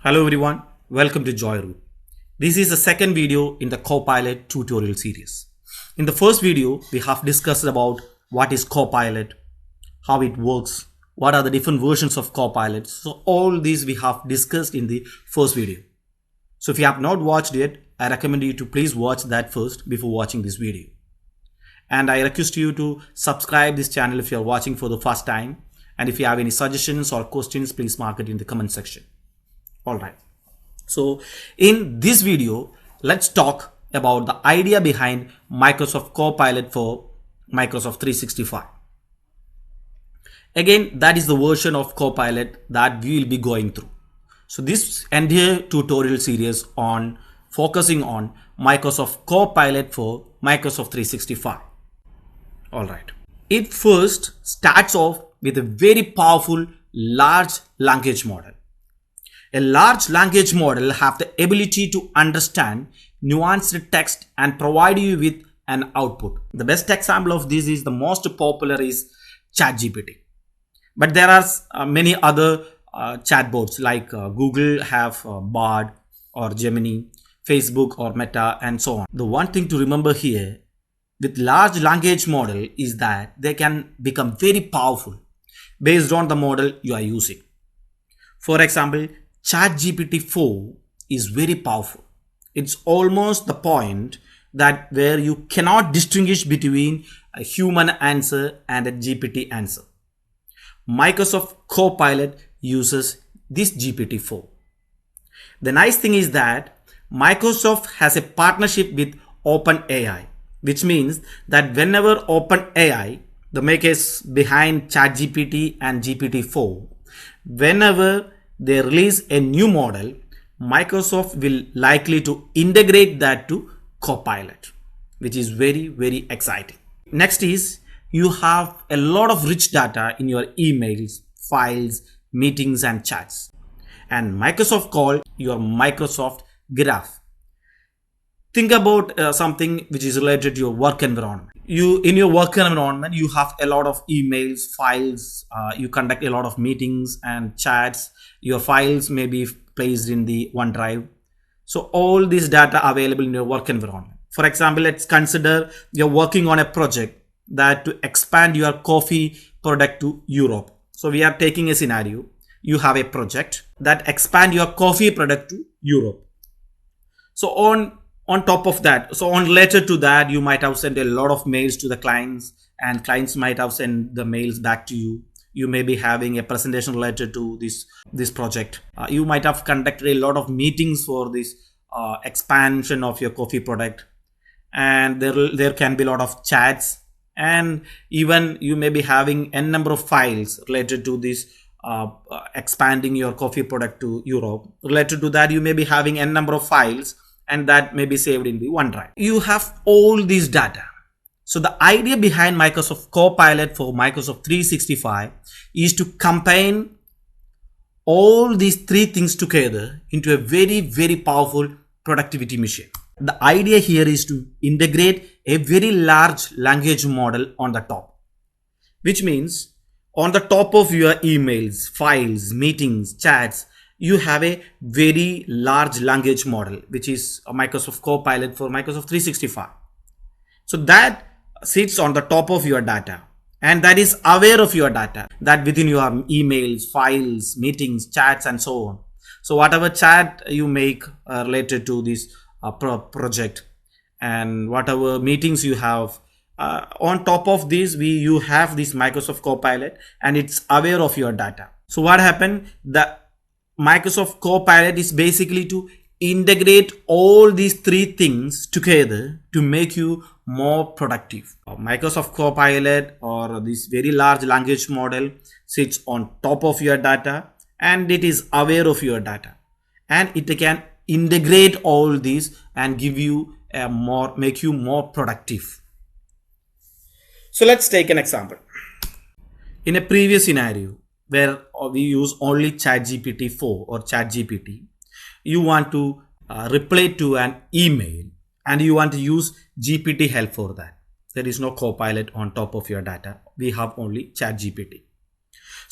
Hello everyone, welcome to Joyroute. This is the second video in the Copilot tutorial series. In the first video, we have discussed about what is Copilot, how it works, what are the different versions of Copilot. So all these we have discussed in the first video. So if you have not watched it, I recommend you to please watch that first before watching this video. And I request you to subscribe this channel if you are watching for the first time. And if you have any suggestions or questions, please mark it in the comment section. Alright, so in this video, let's talk about the idea behind Microsoft Copilot for Microsoft 365. Again, that is the version of Copilot that we will be going through. So this entire tutorial series on focusing on Microsoft Copilot for Microsoft 365. Alright, it first starts off with a very powerful large language model. A large language model have the ability to understand nuanced text and provide you with an output. The best example of this is the most popular is ChatGPT. But there are many other chatbots like Google have Bard or Gemini, Facebook or Meta and so on. The one thing to remember here with large language model is that they can become very powerful based on the model you are using. For example, ChatGPT 4 is very powerful. It's almost the point that where you cannot distinguish between a human answer and a GPT answer. Microsoft Copilot uses this GPT-4. The nice thing is that Microsoft has a partnership with OpenAI, which means that whenever OpenAI, the makers behind ChatGPT and GPT-4, whenever they release a new model, Microsoft will likely to integrate that to Copilot, which is very, very exciting. Next is you have a lot of rich data in your emails, files, meetings and chats. And Microsoft call your Microsoft Graph. Think about something which is related to your work environment. In your work environment, you have a lot of emails, files, you conduct a lot of meetings and chats. Your files may be placed in the OneDrive. So all this data available in your work environment. For example, let's consider you're working on a project that to expand your coffee product to Europe. So we are taking a scenario. You have a project that expand your coffee product to Europe. So on top of that, so on later to that, you might have sent a lot of mails to the clients and clients might have sent the mails back to you. You may be having a presentation related to this project. You might have conducted a lot of meetings for this expansion of your coffee product. And there can be a lot of chats. And even you may be having n number of files related to this expanding your coffee product to Europe. Related to that, you may be having n number of files and that may be saved in the OneDrive. You have all these data. So the idea behind Microsoft Copilot for Microsoft 365 is to combine all these three things together into a very, very powerful productivity machine. The idea here is to integrate a very large language model on the top, which means on the top of your emails, files, meetings, chats, you have a very large language model, which is a Microsoft Copilot for Microsoft 365. So that sits on the top of your data and that is aware of your data, that within your emails, files, meetings, chats and so on. So whatever chat you make related to this project and whatever meetings you have, on top of this you have this Microsoft Copilot and it's aware of your data. So what happened? The Microsoft Copilot is basically to integrate all these three things together to make you more productive. Microsoft Copilot or this very large language model sits on top of your data and it is aware of your data and it can integrate all these and give you make you more productive. So let's take an example. In a previous scenario where we use only ChatGPT 4 or ChatGPT, you want to reply to an email and you want to use GPT help for that. There is no Copilot on top of your data. We have only ChatGPT.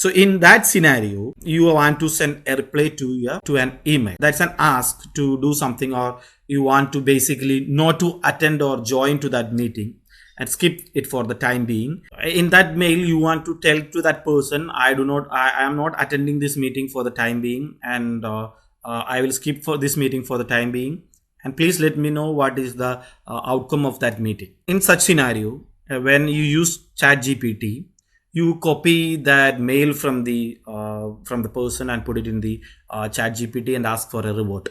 So in that scenario, you want to send a reply to an email. That's an ask to do something, or you want to basically not to attend or join to that meeting and skip it for the time being. In that mail, you want to tell to that person, I am not attending this meeting for the time being, and I will skip for this meeting for the time being. And please let me know what is the outcome of that meeting. In such scenario, when you use ChatGPT, you copy that mail from the person and put it in the ChatGPT and ask for a reward.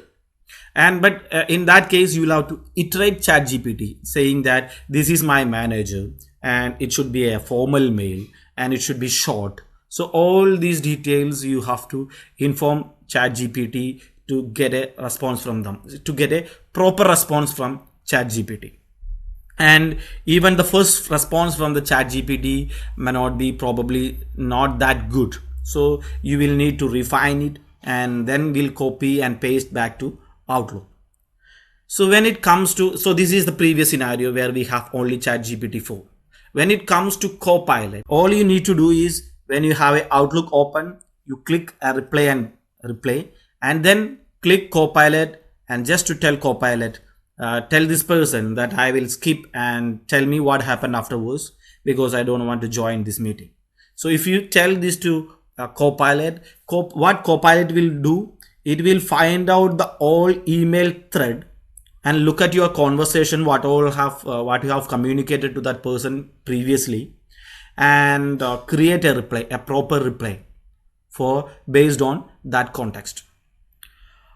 But in that case, you will have to iterate ChatGPT saying that this is my manager and it should be a formal mail and it should be short. So all these details you have to inform ChatGPT to get a response from them, to get a proper response from ChatGPT. And even the first response from the ChatGPT may not be probably not that good. So you will need to refine it and then we'll copy and paste back to Outlook. So when it comes to, so this is the previous scenario where we have only ChatGPT 4. When it comes to Copilot, all you need to do is when you have a Outlook open, you click a reply and then click Copilot, and just to tell Copilot, tell this person that I will skip and tell me what happened afterwards because I don't want to join this meeting. So if you tell this to Copilot, what Copilot will do, it will find out the all email thread and look at your conversation, what you have communicated to that person previously, and create a reply, a proper reply based on that context.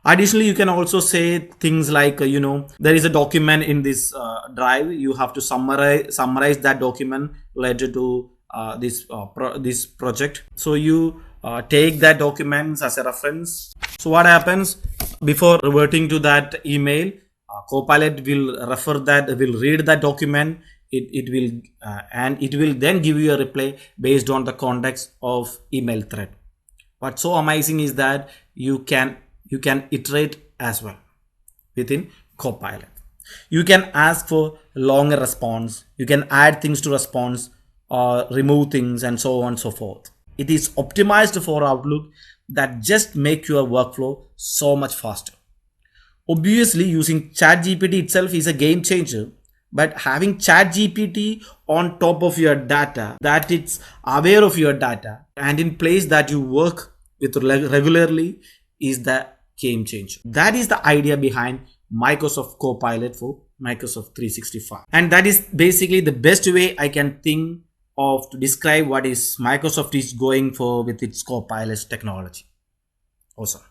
Additionally, you can also say things like, there is a document in this drive. You have to summarize that document related to this project. So you take that document as a reference. So what happens before reverting to that email? Copilot will read that document. It will then give you a reply based on the context of email thread. What's so amazing is that you can iterate as well within Copilot. You can ask for longer response. You can add things to response or remove things and so on and so forth. It is optimized for Outlook that just make your workflow so much faster. Obviously, using ChatGPT itself is a game changer, but having ChatGPT on top of your data, that it's aware of your data and in place that you work with regularly, is the game changer. That is the idea behind Microsoft Copilot for Microsoft 365. And that is basically the best way I can think of to describe what is Microsoft is going for with its Copilot technology. Awesome.